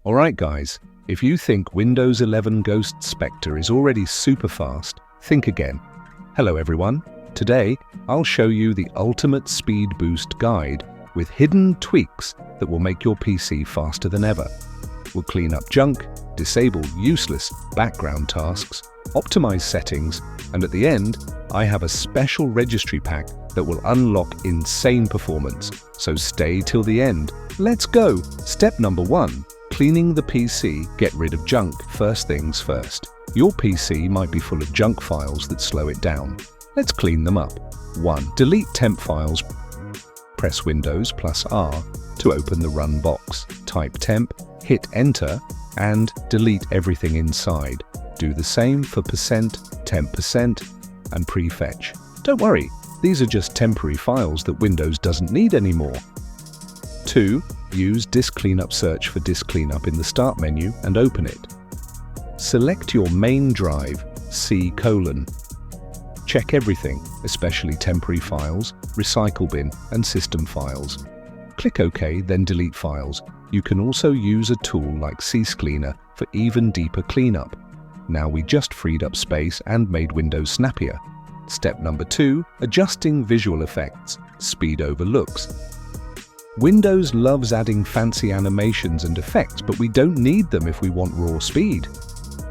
Alright guys, if you think Windows 11 Ghost Spectre is already super fast, think again. Hello everyone, today I'll show you the ultimate speed boost guide with hidden tweaks that will make your PC faster than ever. We'll clean up junk, disable useless background tasks, optimize settings, and at the end, I have a special registry pack that will unlock insane performance. So stay till the end. Let's go! Step number 1. Cleaning the PC, get rid of junk. First things first. Your PC might be full of junk files that slow it down. Let's clean them up. 1. Delete temp files. Press Windows plus R to open the run box. Type temp, hit enter, and delete everything inside. Do the same for %, and prefetch. Don't worry, these are just temporary files that Windows doesn't need anymore. 2. Use Disk Cleanup Search for Disk Cleanup in the Start menu and open it. Select your main drive, C:. Check everything, especially temporary files, recycle bin, and system files. Click OK, then delete files. You can also use a tool like CScleaner for even deeper cleanup. Now we just freed up space and made Windows snappier. Step number 2, adjusting visual effects, speed over looks. Windows loves adding fancy animations and effects, but we don't need them if we want raw speed.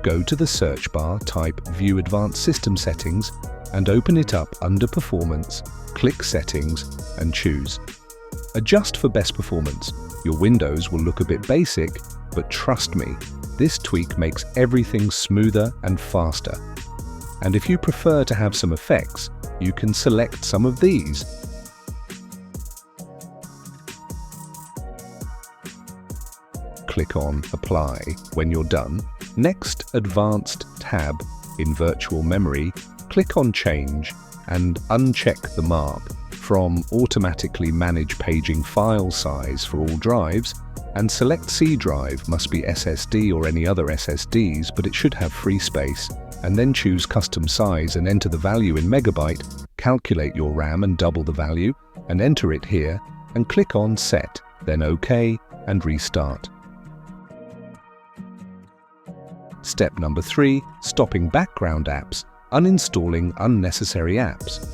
Go to the search bar, type View Advanced System Settings, and open it up under Performance, click Settings, and choose. Adjust for best performance. Your Windows will look a bit basic, but trust me, this tweak makes everything smoother and faster. And if you prefer to have some effects, you can select some of these. Click on Apply when you're done. Next, Advanced tab in Virtual Memory, click on Change and uncheck the mark from Automatically Manage Paging File Size for all drives, and select C drive, must be SSD or any other SSDs, but it should have free space, and then choose Custom Size and enter the value in megabyte, calculate your RAM and double the value, and enter it here, and click on Set, then OK, and restart. Step number 3, stopping background apps, uninstalling unnecessary apps.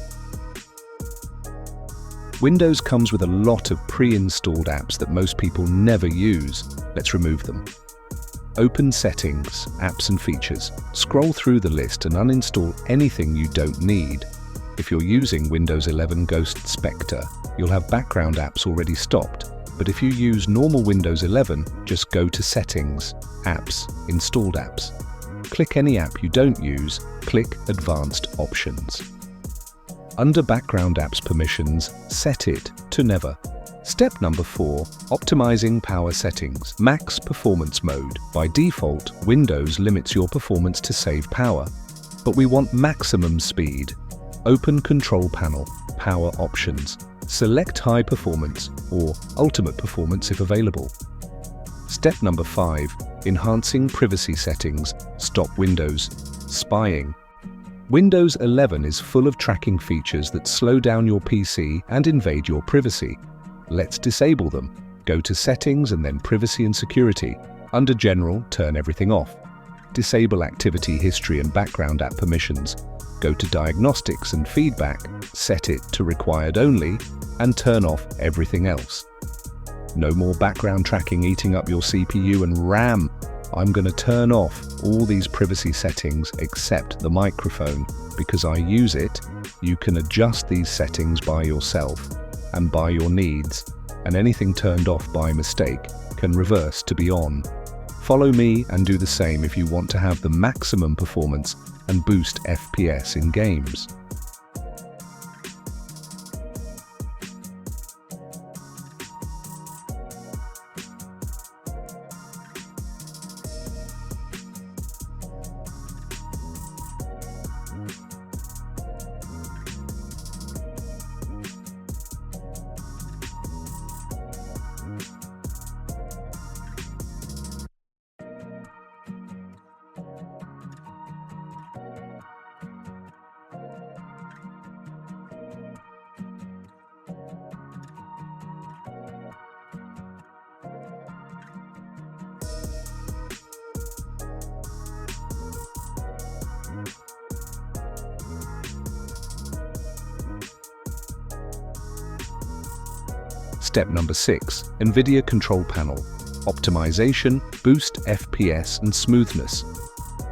Windows comes with a lot of pre-installed apps that most people never use. Let's remove them. Open Settings, Apps and Features. Scroll through the list and uninstall anything you don't need. If you're using Windows 11 Ghost Spectre, you'll have background apps already stopped. But if you use normal Windows 11, just go to Settings, Apps, Installed Apps. Click any app you don't use, click Advanced Options. Under Background Apps Permissions, set it to Never. Step number 4, optimizing power settings. Max Performance Mode. By default, Windows limits your performance to save power, but we want maximum speed. Open Control Panel, Power Options. Select High Performance or Ultimate Performance if available. Step number 5, enhancing privacy settings. Stop Windows spying. Windows 11 is full of tracking features that slow down your PC and invade your privacy. Let's disable them. Go to Settings and then Privacy and Security. Under General, turn everything off. Disable Activity History and Background App Permissions. Go to Diagnostics and Feedback, set it to Required Only, and turn off everything else. No more background tracking eating up your CPU and RAM. I'm going to turn off all these privacy settings except the microphone. Because I use it, you can adjust these settings by yourself and by your needs, and anything turned off by mistake can reverse to be on. Follow me and do the same if you want to have the maximum performance and boost FPS in games. Step number 6, NVIDIA Control Panel. Optimization, boost FPS and smoothness.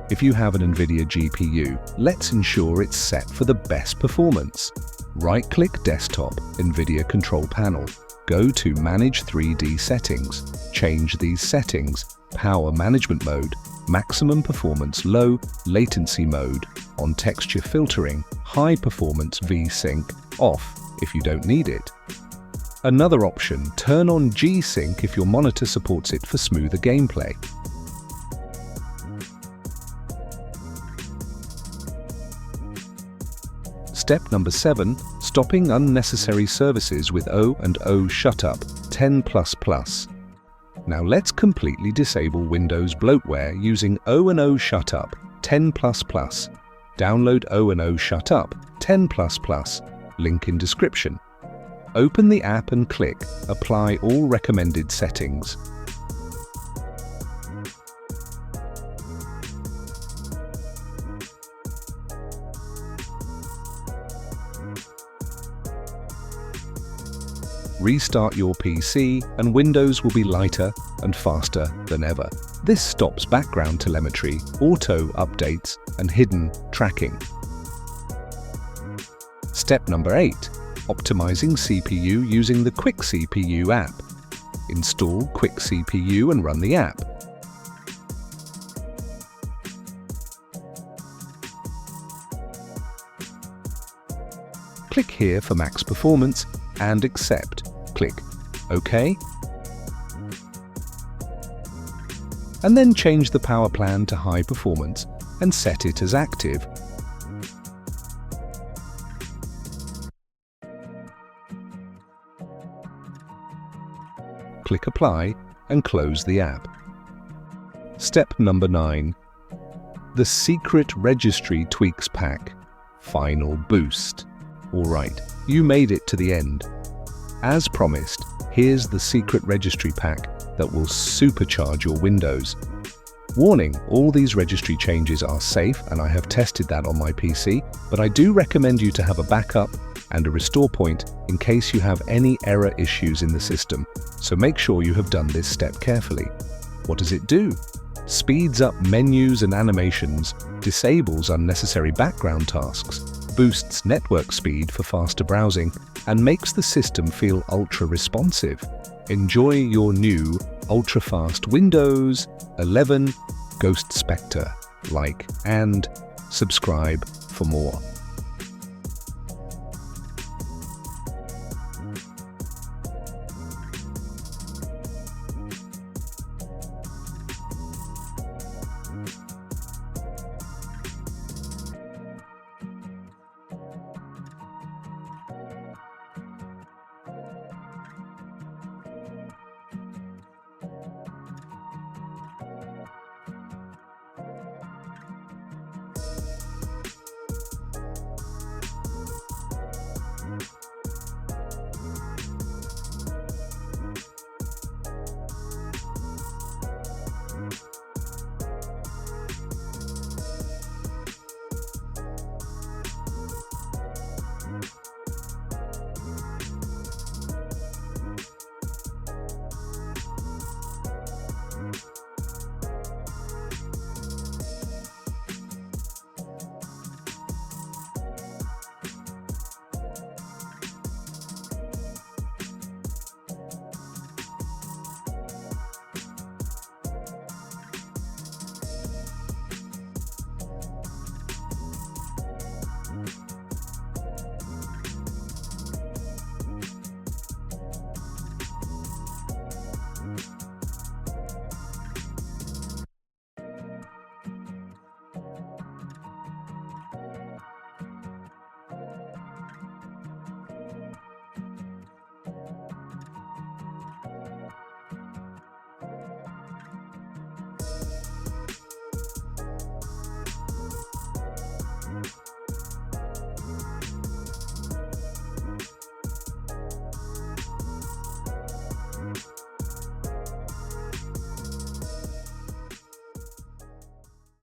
If you have an NVIDIA GPU, let's ensure it's set for the best performance. Right-click Desktop, NVIDIA Control Panel. Go to Manage 3D Settings. Change these settings. Power Management Mode, Maximum Performance Low, Latency Mode, on Texture Filtering, High Performance V-Sync, off if you don't need it. Another option, turn on G-Sync if your monitor supports it for smoother gameplay. Step number 7, stopping unnecessary services with O&O ShutUp10. Now let's completely disable Windows bloatware using O&O ShutUp10. Download O&O ShutUp10++, link in description. Open the app and click Apply all recommended settings. Restart your PC and Windows will be lighter and faster than ever. This stops background telemetry, auto updates, and hidden tracking. Step number 8. Optimizing CPU using the QuickCPU app. Install QuickCPU and run the app. Click here for max performance and accept. Click OK. And then change the power plan to high performance and set it as active. Click Apply and close the app. Step number 9. The secret Registry Tweaks Pack. Final boost. Alright, you made it to the end. As promised, here's the secret registry pack that will supercharge your Windows. Warning, all these registry changes are safe and I have tested that on my PC, but I do recommend you to have a backup and a restore point in case you have any error issues in the system, so make sure you have done this step carefully. What does it do? Speeds up menus and animations, disables unnecessary background tasks, boosts network speed for faster browsing, and makes the system feel ultra-responsive. Enjoy your new ultra-fast Windows 11 Ghost Spectre. Like and subscribe for more.